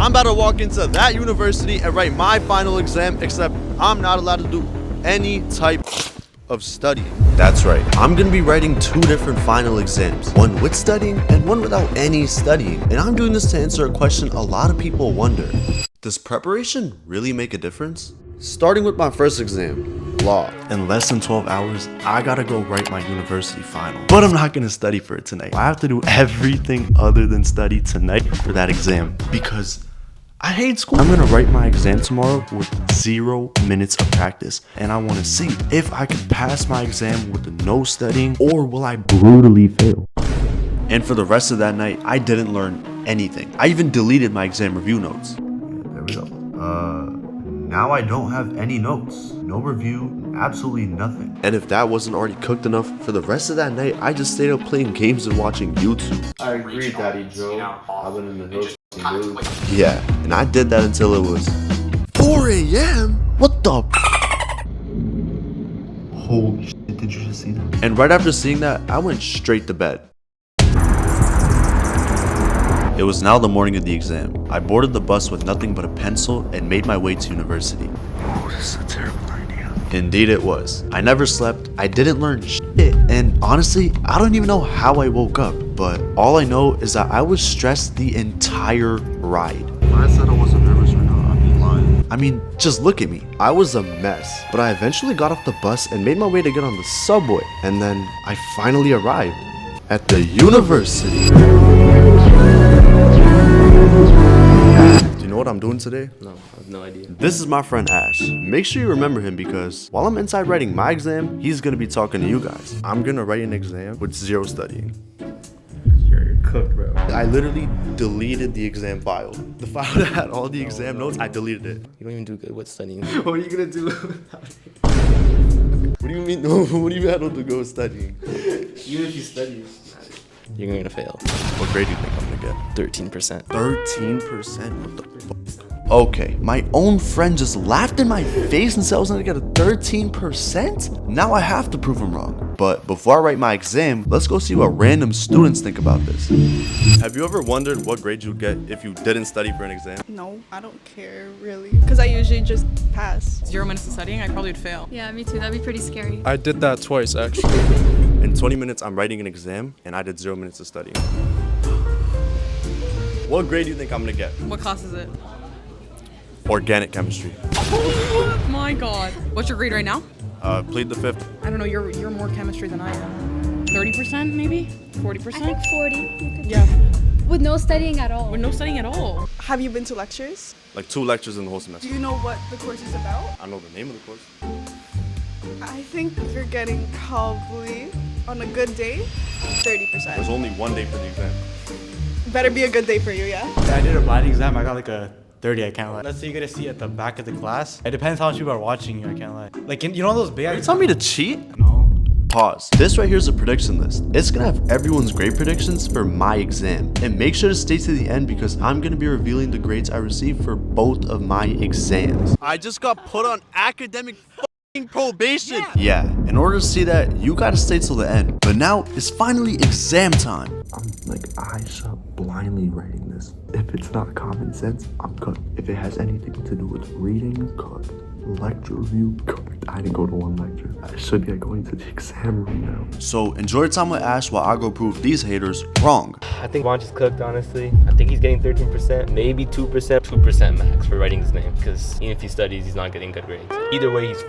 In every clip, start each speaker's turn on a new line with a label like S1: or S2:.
S1: I'm about to walk into that university and write my final exam, except I'm not allowed to do any type of studying. That's right, I'm gonna be writing 2 different final exams, one with studying and one without any studying. And I'm doing this to answer a question a lot of people wonder. Does preparation really make a difference? Starting with my first exam, law. In less than 12 hours, I gotta go write my university final. But I'm not gonna study for it tonight. I have to do everything other than study tonight for that exam because I hate school. I'm gonna write my exam tomorrow with 0 minutes of practice, and I wanna see if I can pass my exam with no studying or will I brutally fail. And for the rest of that night, I didn't learn anything. I even deleted my exam review notes. There we go. Now I don't have any notes, no review, absolutely nothing. And if that wasn't already cooked enough, for the rest of that night, I just stayed up playing games and watching YouTube.
S2: I agree, Daddy Joe. I've been in the hills.
S1: Yeah, and I did that until it was 4 a.m. What the? Holy shit, did you just see that? And right after seeing that, I went straight to bed. It was now the morning of the exam. I boarded the bus with nothing but a pencil and made my way to university. Oh, this is a terrible idea. Indeed it was. I never slept, I didn't learn shit, and honestly, I don't even know how I woke up. But all I know is that I was stressed the entire ride.
S2: If I said I wasn't nervous right now, I'd be lying.
S1: I mean, just look at me. I was a mess. But I eventually got off the bus and made my way to get on the subway. And then I finally arrived at the university. Do you know what I'm doing today?
S3: No, I have no idea.
S1: This is my friend Ash. Make sure you remember him because while I'm inside writing my exam, he's gonna be talking to you guys. I'm gonna write an exam with 0 studying.
S3: You're cooked, bro.
S1: I literally deleted the exam file. The file that had all the exam notes, I deleted it.
S3: You don't even do good with studying.
S1: What are you gonna do? What do you mean? What do you mean I don't do go studying?
S3: Even if you study, you're gonna fail.
S1: What grade do you think I'm gonna get?
S3: 13%.
S1: 13%? What the fuck? Okay, my own friend just laughed in my face and said I was gonna get a 13%? Now I have to prove him wrong. But before I write my exam, let's go see what random students think about this. Have you ever wondered what grade you'd get if you didn't study for an exam?
S4: No, I don't care really, because I usually just pass.
S5: 0 minutes of studying, I probably would fail.
S6: Yeah, me too. That'd be pretty scary.
S7: I did that twice, actually.
S1: In 20 minutes, I'm writing an exam, and I did 0 minutes of studying. What grade do you think I'm gonna get?
S5: What class is it?
S1: Organic chemistry.
S5: Oh my god. What's your grade right now?
S1: Plead the 5th.
S5: I don't know, you're more chemistry than I am. 30% maybe? 40%?
S6: I think 40.
S5: Yeah.
S6: With no studying at all.
S5: With no studying at all.
S4: Have you been to lectures?
S1: Like 2 lectures in the whole semester.
S4: Do you know what the course is about?
S1: I know the name of the course.
S4: I think you're getting probably, on a good day, 30%.
S1: There's only 1 day for the exam.
S4: Better be a good day for you, yeah?
S8: I did a blind exam. I got like a 30. I can't lie. Let's say you get a seat at the back of the class. It depends how much people are watching you. I can't lie. Like, you know those big.
S1: Are you telling me to cheat?
S8: No.
S1: Pause. This right here is a prediction list. It's gonna have everyone's grade predictions for my exam. And make sure to stay to the end because I'm gonna be revealing the grades I received for both of my exams. I just got put on academic probation. Yeah, in order to see that, you gotta stay till the end. But now it's finally exam time.
S2: I'm like eyes shut, blindly writing this. If it's not common sense, I'm cooked. If it has anything to do with reading, cooked. Lecture review, cooked. I didn't go to 1 lecture. I should get going to the exam room now.
S1: So enjoy your time with Ash while I go prove these haters wrong.
S3: I think Vanch is cooked, honestly. I think he's getting 13%, maybe 2%. 2% max for writing his name, because even if he studies, he's not getting good grades. Either way, he's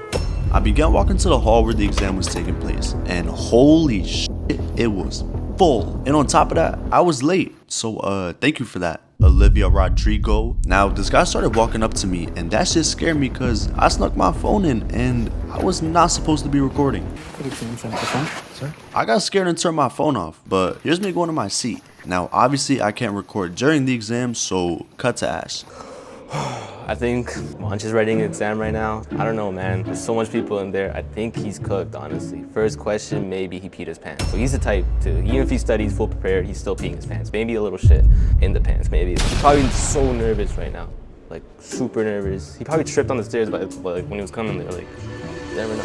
S1: I began walking to the hall where the exam was taking place, and holy shit, it was full. And on top of that, I was late. So thank you for that, Olivia Rodrigo. Now this guy started walking up to me, and that shit scared me because I snuck my phone in and I was not supposed to be recording. I got scared and turned my phone off, but here's me going to my seat. Now obviously I can't record during the exam, so cut to Ash.
S3: I think Vanch is writing an exam right now. I don't know, man. There's so much people in there. I think he's cooked, honestly. First question, maybe he peed his pants. So he's the type to, even if he studies full prepared, he's still peeing his pants. Maybe a little shit in the pants, maybe. He's probably so nervous right now. Like, super nervous. He probably tripped on the stairs, but like when he was coming there, like, you never know.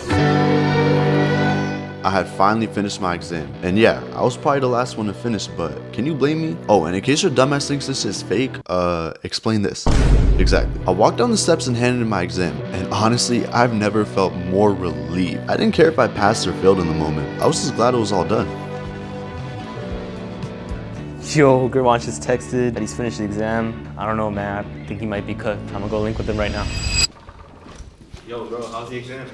S1: I had finally finished my exam. And yeah, I was probably the last one to finish, but can you blame me? Oh, and in case your dumbass thinks this is fake, explain this. Exactly. I walked down the steps and handed in my exam, and honestly, I've never felt more relieved. I didn't care if I passed or failed in the moment. I was just glad it was all done.
S3: Yo, Gurvansh just texted that he's finished the exam. I don't know, man. I think he might be cooked. I'm gonna go link with him right now. Yo, bro, how's the exam?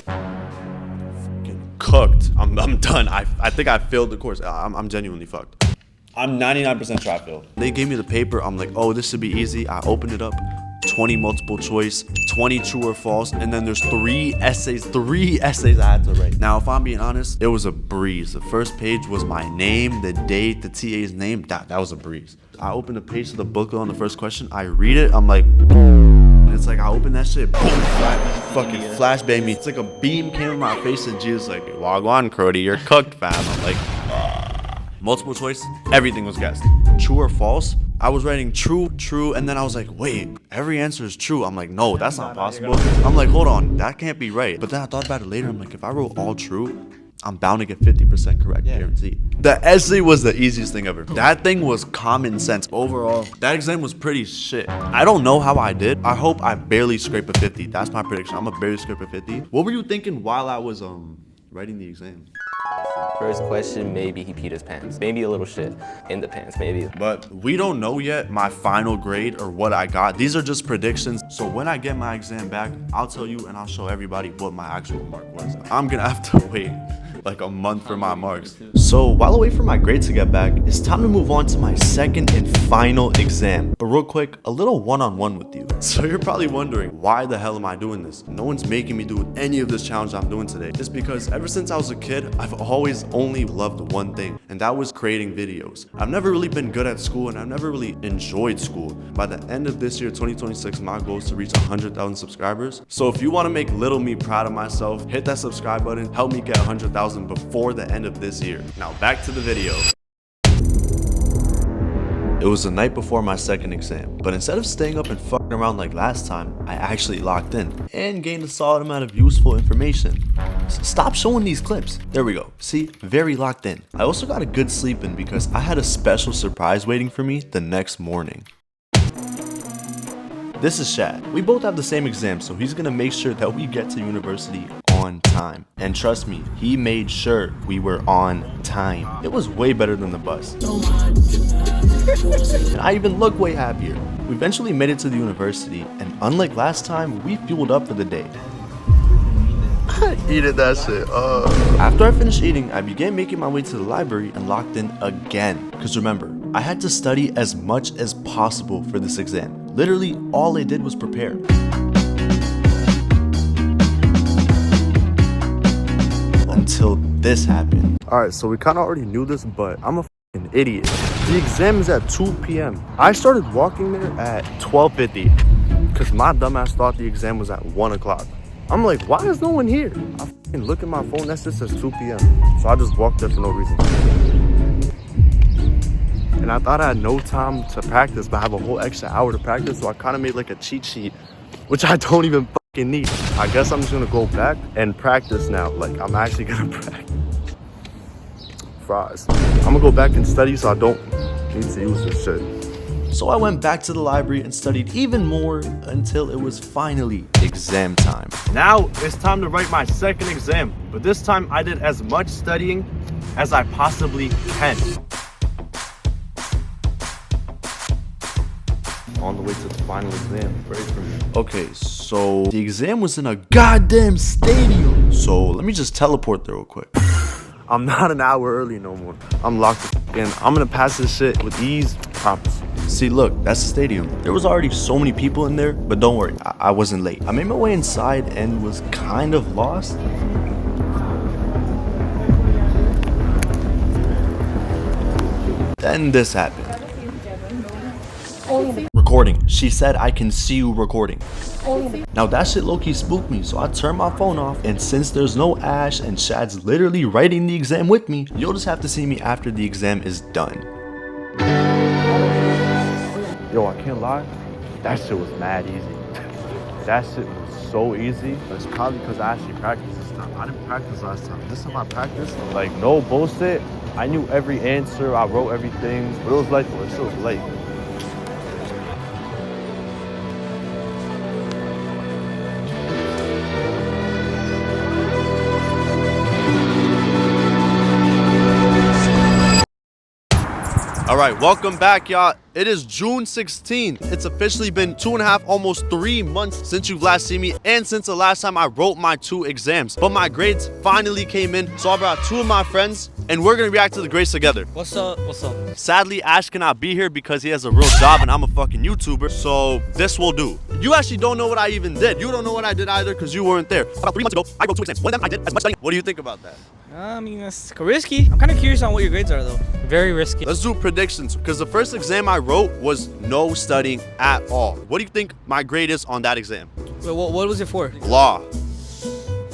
S1: Cooked. I'm done. I think I failed the course. I'm genuinely fucked. I'm 99% sure I failed. They gave me the paper. I'm like, oh, this should be easy. I opened it up. 20 multiple choice, 20 true or false, and then there's three essays I had to write. Now, if I'm being honest, it was a breeze. The first page was my name, the date, the TA's name. That was a breeze. I opened a page of the booklet on the first question. I read it. I'm like, and it's like I open that shit, boom, fucking flashbang me. It's like a beam came in my face, and G was like, "Wagwan, Crody, you're cooked, fam." I'm like, multiple choice, everything was guessed. True or false? I was writing true, and then I was like, wait, every answer is true. I'm like, no, that's not possible. I'm like, hold on, that can't be right. But then I thought about it later. I'm like, if I wrote all true, I'm bound to get 50% correct, guaranteed. The essay was the easiest thing ever. That thing was common sense. Overall, that exam was pretty shit. I don't know how I did. I hope I barely scrape a 50. That's my prediction. I'm gonna barely scrape a 50. What were you thinking while I was writing the exam?
S3: First question, maybe he peed his pants. Maybe a little shit in the pants, maybe.
S1: But we don't know yet my final grade or what I got. These are just predictions. So when I get my exam back, I'll tell you and I'll show everybody what my actual mark was. I'm gonna have to wait like a month for my marks. So while I wait for my grades to get back, it's time to move on to my second and final exam. But real quick, a little one-on-one with you. So you're probably wondering, why the hell am I doing this? No one's making me do any of this challenge I'm doing today. It's because ever since I was a kid, I've always only loved one thing, and that was creating videos. I've never really been good at school, and I've never really enjoyed school. By the end of this year, 2026, my goal is to reach 100,000 subscribers. So if you want to make little me proud of myself, hit that subscribe button, help me get 100,000 before the end of this year. Now back to the video. It was the night before my second exam, but instead of staying up and fucking around like last time, I actually locked in and gained a solid amount of useful information. Stop showing these clips. There we go. See, very locked in. I also got a good sleep in because I had a special surprise waiting for me the next morning. This is Shad. We both have the same exam, so he's gonna make sure that we get to university on time. And trust me, he made sure we were on time. It was way better than the bus. And I even look way happier. We eventually made it to the university, and unlike last time, we fueled up for the day. I eated that shit. After I finished eating, I began making my way to the library and locked in again. Because remember, I had to study as much as possible for this exam. Literally, all I did was prepare. Until this happened. Alright, so we kind of already knew this, but I'm a fucking idiot. The exam is at 2 p.m. I started walking there at 12:50 because my dumbass thought the exam was at 1 o'clock. I'm like, why is no one here? I fucking look at my phone, that just says 2 p.m. So I just walked there for no reason. And I thought I had no time to practice, but I have a whole extra hour to practice, so I kind of made like a cheat sheet, which I don't even fucking need. I guess I'm just gonna go back and practice now. Like, I'm actually gonna practice. Fries. I'm gonna go back and study so I don't need to use this shit. So I went back to the library and studied even more until it was finally exam time. Now it's time to write my second exam, but this time I did as much studying as I possibly can. On the way to the final exam. Pray for me. Okay, so the exam was in a goddamn stadium. So let me just teleport there real quick. I'm not an hour early no more. I'm locked in. I'm gonna pass this shit with ease, promise. See, look, that's the stadium. There was already so many people in there, but don't worry, I wasn't late. I made my way inside and was kind of lost. Then this happened. Recording. She said I can see you recording. Now that shit low-key spooked me, so I turned my phone off, and since there's no Ash and Shad's literally writing the exam with me, you'll just have to see me after the exam is done. Yo, I can't lie, that shit was mad easy. That shit was so easy. But it's probably because I actually practiced this time. I didn't practice last time. This time I practiced. Like, no bullshit. I knew every answer. I wrote everything. But it was like, well, it still was late. All right, welcome back, y'all. It is June 16th. It's officially been 2.5, almost 3 months since you've last seen me and since the last time I wrote my 2 exams. But my grades finally came in, so I brought 2 of my friends and we're gonna react to the grades together.
S7: What's up? What's up?
S1: Sadly, Ash cannot be here because he has a real job and I'm a fucking YouTuber, so this will do. You actually don't know what I even did. You don't know what I did either because you weren't there. About 3 months ago, I wrote 2 exams. One of them I did as much studying. What do you think about that?
S7: I mean, that's risky. I'm kind of curious on what your grades are, though. Very risky.
S1: Let's do predictions because the first exam I wrote was no studying at all. What do you think my grade is on that exam?
S7: Wait, what was it for?
S1: Law.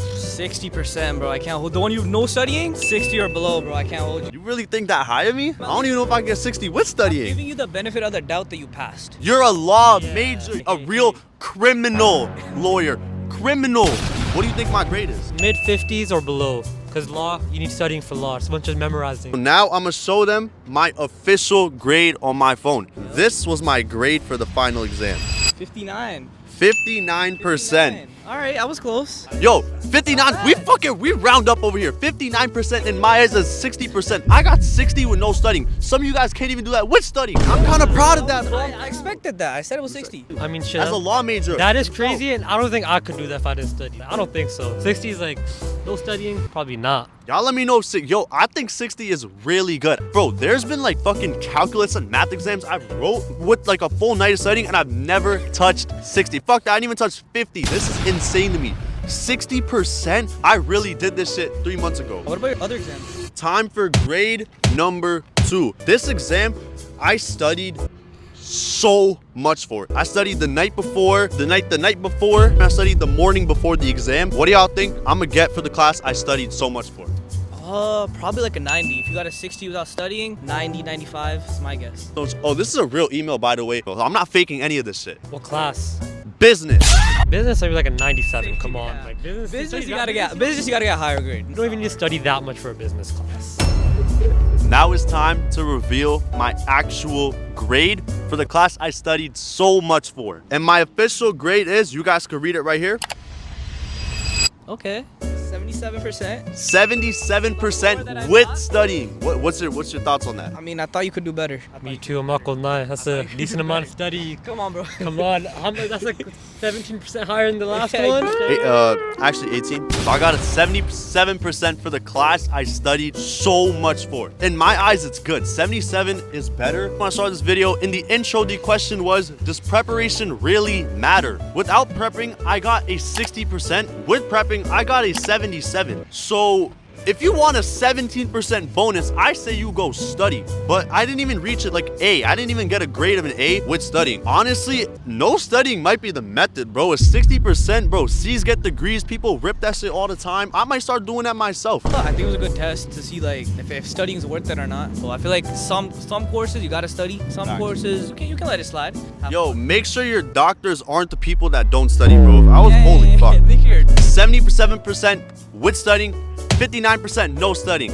S7: 60%, bro. I can't hold. The one you have no studying? 60 or below, bro. I can't hold you.
S1: You really think that high of me? I don't even know if I can get 60 with
S7: I'm
S1: studying.
S7: giving you the benefit of the doubt that you passed.
S1: You're a law major, a real criminal lawyer. Criminal. What do you think my grade is?
S9: Mid 50s or below. Because law, you need studying for law. It's a bunch of memorizing.
S1: Now I'm gonna show them my official grade on my phone. This was my grade for the final exam.
S7: 59.
S1: 59%.
S7: All right, I was close.
S1: Yo, 59, we round up over here. 59% in my eyes is 60%. I got 60 with no studying. Some of you guys can't even do that with studying. I'm kind of proud of that, bro.
S7: I expected that. I said it was 60.
S9: I mean, shit.
S1: As a law major.
S9: That is crazy, and I don't think I could do that if I didn't study. I don't think so. 60 is like, no studying? Probably not.
S1: Y'all let me know, yo, I think 60 is really good. Bro, there's been like fucking calculus and math exams I wrote with like a full night of studying and I've never touched 60. Fuck that, I didn't even touch 50. This is insane to me. 60%? I really did this shit 3 months ago.
S7: What about your other exams?
S1: Time for grade number 2. This exam, I studied so much for it. I studied the night before, the night before, and I studied the morning before the exam. What do y'all think I'm gonna get for the class I studied so much for?
S7: Probably like a 90. If you got a 60 without studying, 90, 95 is my guess.
S1: Oh, this is a real email, by the way. I'm not faking any of this shit.
S9: What class?
S1: Business.
S9: Business, maybe like a 97. Come on.
S7: Yeah.
S9: Like business
S7: You gotta get higher grade.
S9: You don't even need to study that much for a business class.
S1: Now it's time to reveal my actual grade for the class I studied so much for. And my official grade is, you guys can read it right here.
S7: Okay. 77%.
S1: 77% with studying. What's your thoughts on that?
S7: I mean, I thought you could do better.
S9: Me too, I'm not gonna lie. That's a decent amount of study.
S7: Come on, bro.
S9: Come on. That's like 17% higher than the last
S7: Yeah,
S9: one.
S1: Actually 18. So I got a 77% for the class I studied so much for. In my eyes, it's good. 77 is better. When I started this video, in the intro, the question was, does preparation really matter? Without prepping, I got a 60%. With prepping, I got a 77. So if you want a 17% bonus, I say you go study. But I didn't even reach it like A. I didn't even get a grade of an A with studying. Honestly, no studying might be the method, bro. It's 60%, bro. C's get degrees. People rip that shit all the time. I might start doing that myself.
S7: I think it was a good test to see like if studying is worth it or not. So I feel like some courses you gotta study. Some courses you can let it slide.
S1: Yo, make sure your doctors aren't the people that don't study, bro. I was holy fuck. 77% with studying, 59% no studying.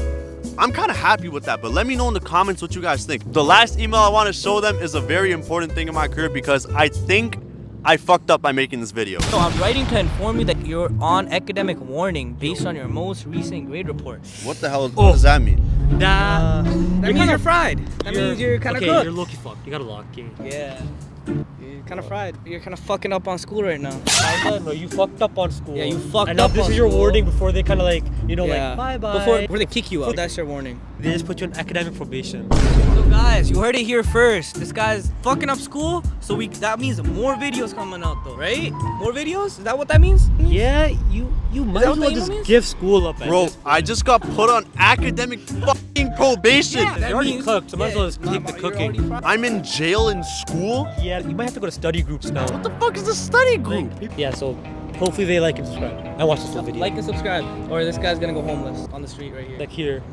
S1: I'm kind of happy with that, but let me know in the comments what you guys think. The last email I want to show them is a very important thing in my career because I think I fucked up by making this video.
S7: So I'm writing to inform you that you're on academic warning based on your most recent grade report.
S1: What the hell what does that mean?
S7: That means you're fried. That means you're kind of
S9: okay,
S7: cooked.
S9: you're low-key fucked. You gotta lock in.
S7: Yeah. You're kind of fried. You're kind of fucking up on school right now.
S9: No, you fucked up on school.
S7: Yeah, you fucked
S9: and
S7: up
S9: this
S7: on
S9: is your
S7: school.
S9: warning before they kind of like, you know,
S7: Yeah.
S9: like, bye-bye.
S7: Before they kick you out, that's your warning.
S9: They just put you on academic probation.
S7: So guys, you heard it here first. This guy's fucking up school, so that means more videos coming out though, right? More videos? Is that what that means?
S9: Yeah, you might
S7: that
S9: as
S7: what
S9: well
S7: the
S9: just
S7: email means?
S9: give school up.
S1: Bro, I just got put on academic fucking probation.
S7: that
S9: You're already
S7: means-
S9: cooked, so might as well just
S7: yeah,
S9: keep the
S7: you're
S9: cooking.
S7: already fried.
S1: I'm in jail in school?
S9: Yeah, you might have to go to study groups now.
S1: What the fuck is a study group?
S9: Yeah, so hopefully they like and subscribe. And watch this full video.
S7: Like and subscribe, or this guy's gonna go homeless on the street right here.
S9: Like here.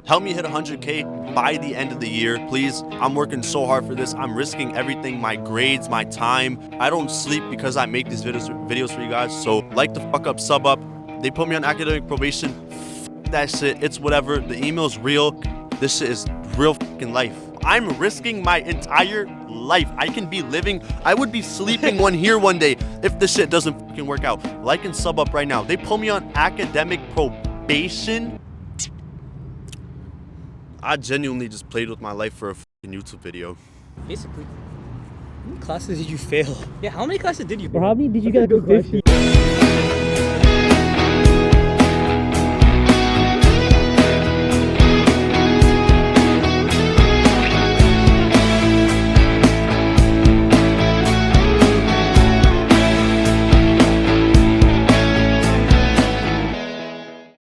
S1: Help me hit 100K by the end of the year, please. I'm working so hard for this. I'm risking everything, my grades, my time. I don't sleep because I make these videos for you guys. So like the fuck up, sub up. They put me on academic probation. F that shit, it's whatever. The email's real. This shit is real fucking life. I'm risking my entire life. I can be living, I would be sleeping one day if this shit doesn't fucking work out. Like and sub up right now. They put me on academic probation. I genuinely just played with my life for a fucking YouTube video.
S7: Basically, how many classes did you fail? Yeah, how many classes did you fail?
S9: Or how many did you get a good 50?